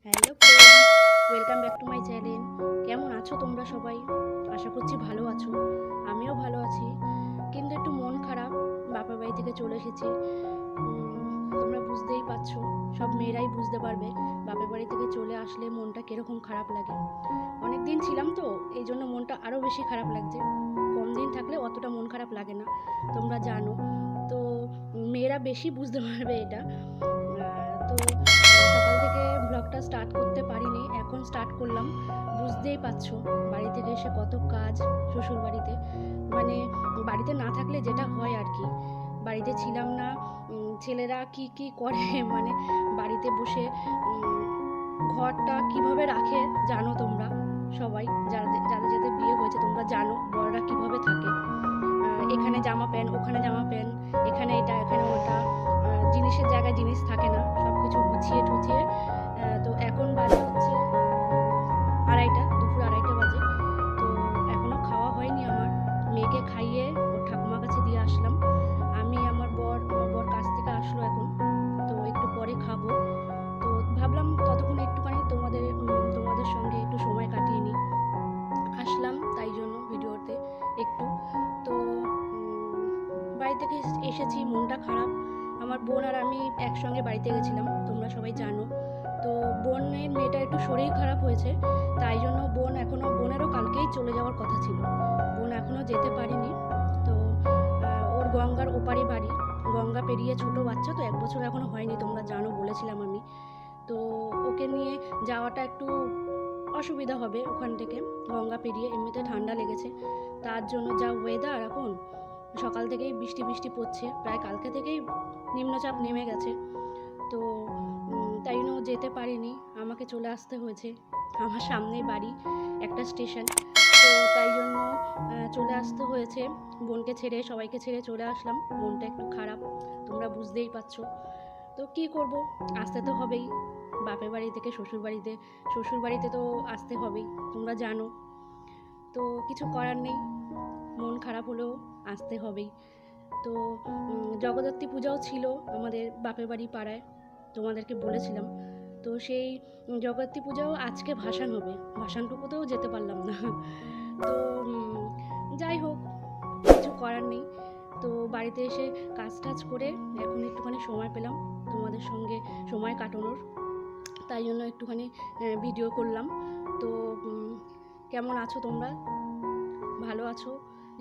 Hello friends, welcome back to my channel. কেমন আছো তোমরা সবাই? আশা করছি ভালো আছো। আমিও ভালো আছি, কিন্তু একটু মন খারাপ। বাপের বাড়ি থেকে চলে এসেছি। তোমরা বুঝতেই পারছো, সব মেয়েরাই বুঝতে পারবে বাপের বাড়ি থেকে চলে আসলে মনটা কীরকম খারাপ লাগে। অনেক দিন ছিলাম তো, এই জন্য মনটা আরও বেশি খারাপ লাগছে। কম দিন থাকলে অতটা মন খারাপ লাগে না, তোমরা জানো তো। মেয়েরা বেশি বুঝতে পারবে এটা। তো সকাল থেকে ব্লগটা স্টার্ট করতে পারিনি, এখন স্টার্ট করলাম। বুঝতেই পারছো বাড়ি থেকে এসে কত কাজ। শ্বশুর বাড়িতে মানে বাড়িতে না থাকলে যেটা হয় আর কি, বাড়িতে ছিলাম না। ছেলেরা কি কি করে মানে বাড়িতে বসে ঘরটা কিভাবে রাখে জানো তোমরা সবাই, যাদের যাদের বিয়ে হয়েছে তোমরা জানো বড়রা কিভাবে থাকে। এখানে জামা প্যান্ট, ওখানে জামা প্যান্ট, এখানে এটা এখানে ওটা, জিনিসের জায়গায় জিনিস থাকে না, সব কিছু গুছিয়ে টুছিয়ে। তো এখন বাজে হচ্ছে দুপুর আড়াইটা বাজে। তো এখনও খাওয়া হয়নি আমার। মেয়েকে খাইয়ে ওর ঠাকুমার কাছে দিয়ে আসলাম। আমি আমার বর কাছ থেকে আসলো এখন, তো একটু পরে খাবো। তো ভাবলাম ততক্ষণ একটুখানি তোমাদের সঙ্গে একটু সময় কাটিয়ে নিই, আসলাম তাই জন্য ভিডিওতে একটু। তো বাড়ি থেকে এসেছি, মনটা খারাপ। আমার বোন আর আমি একসঙ্গে বাড়িতে গেছিলাম, তোমরা সবাই জানো তো। বোনের মেয়েটা একটু শরীর খারাপ হয়েছে, তাই জন্য বোনেরও কালকেই চলে যাওয়ার কথা ছিল। বোন এখনও যেতে পারিনি। তো ওর গঙ্গার ওপারে বাড়ি, গঙ্গা পেরিয়ে ছোটো বাচ্চা তো, 1 বছর এখনও হয়নি, তোমরা জানো বলেছিলাম আমি। তো ওকে নিয়ে যাওয়াটা একটু অসুবিধা হবে ওখান থেকে, গঙ্গা পেরিয়ে। এমনিতে ঠান্ডা লেগেছে, তার জন্য যা ওয়েদার এখন, সকাল থেকেই বৃষ্টি পড়ছে, প্রায় কালকে থেকেই নিম্নচাপ নেমে গেছে। তো তাই জন্য যেতে পারিনি, আমাকে চলে আসতে হয়েছে। আমার সামনেই বাড়ি, একটা স্টেশন, তো তাই জন্য চলে আসতে হয়েছে। বোনকে ছেড়ে, সবাইকে ছেড়ে চলে আসলাম। মনটা একটু খারাপ, তোমরা বুঝতেই পারছো। তো কী করব, আসতে তো হবেই। বাপের বাড়ি থেকে শ্বশুর বাড়িতে তো আসতে হবেই, তোমরা জানো তো। কিছু করার নেই, মন খারাপ হলেও আসতে হবেই। তো জগদ্ধাত্রী পূজাও ছিল আমাদের বাপের বাড়ি পাড়ায়, তোমাদেরকে বলেছিলাম তো। সেই জগদ্ধাত্রী পূজাও আজকে ভাসান হবে, ভাসানটুকুতেও যেতে পারলাম না। তো যাই হোক, কিছু করার নেই। তো বাড়িতে এসে কাজ টাজ করে এখন একটুখানি সময় পেলাম তোমাদের সঙ্গে সময় কাটানোর, তাই জন্য একটুখানি ভিডিও করলাম। তো কেমন আছো তোমরা? ভালো আছো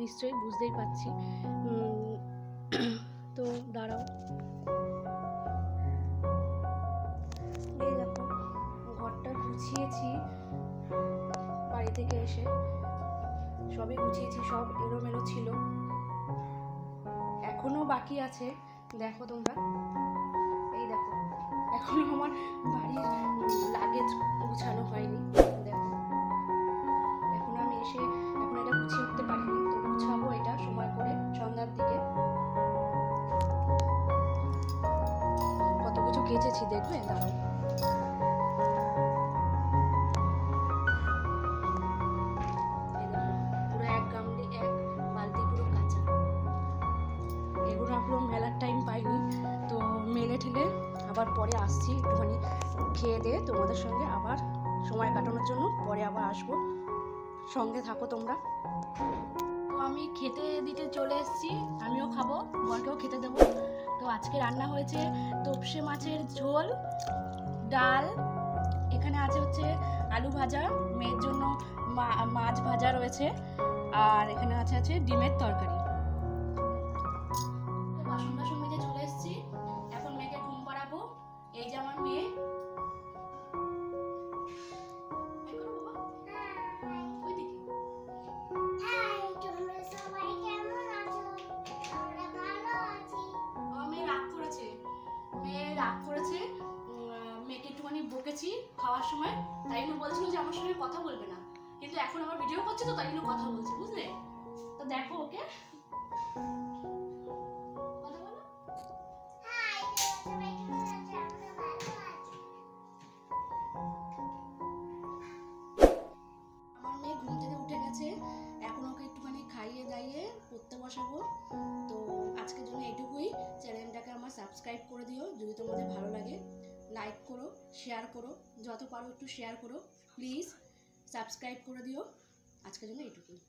নিশ্চয়ই, বুঝতেই পারছি। তো দাঁড়াও, এই দেখো ঘরটা গুছিয়েছি বাড়ি থেকে এসে, সবই গুছিয়েছি, সব এলোমেলো ছিল, এখনো বাকি আছে। দেখো তোমরা, এই দেখো এখনো আমার বাড়ির লাগেজ গুছানো হয়নি। দেখো এখন আমি এসে এখন এটা গুছিয়ে উঠতে পারিনি, তো গুছাবো এটা সময় করে সন্ধ্যার দিকে। কত কিছু কেচেছি দেখবে, দাঁড়াও। পুরো এক বালতি পুরো কাঁচা। এগুলো আপনার মেলার টাইম পাইনি, তো মেলে ঠেলে আবার পরে আসছি, একটুখানি খেয়ে দিয়ে তোমাদের সঙ্গে আবার সময় কাটানোর জন্য পরে আবার আসবো, সঙ্গে থাকো তোমরা। তো আমি খেতে দিতে চলে এসেছি, আমিও খাবো, বরকেও খেতে দেবো। তো আজকে রান্না হয়েছে তোপসে মাছের ঝোল, ডাল, এখানে আছে হচ্ছে আলু ভাজা, মেয়ের জন্য মাছ ভাজা রয়েছে, আর এখানে আছে ডিমের তরকারি। বাসন টাসন মেজে চলে এসেছি, এখন মেয়েকে ঘুম পাড়াবো। এই যে আমার মেয়ে, মেয়েকে একটুখানি বকেছি খাওয়ার সময়, তাই জন্য বলছিল যে আমার সঙ্গে কথা বলবে না, কিন্তু এখন আমার ভিডিও করছে তো তাই জন্য কথা বলছে, বুঝলে? তো দেখো ওকে, আমার মেয়ে ঘুম থেকে উঠে গেছে, এখন ওকে একটুখানি খাইয়ে দাইয়ে পড়তে বসাবো। তো আজকের জন্য এইটুকুই। চ্যানেলটাকে আমার সাবস্ক্রাইব করে দিও যদি তোমাদের ভালো লাগে, লাইক করো, শেয়ার করো, যত পারো একটু শেয়ার করো, প্লিজ সাবস্ক্রাইব করে দিও। আজকের জন্য এইটুকুই।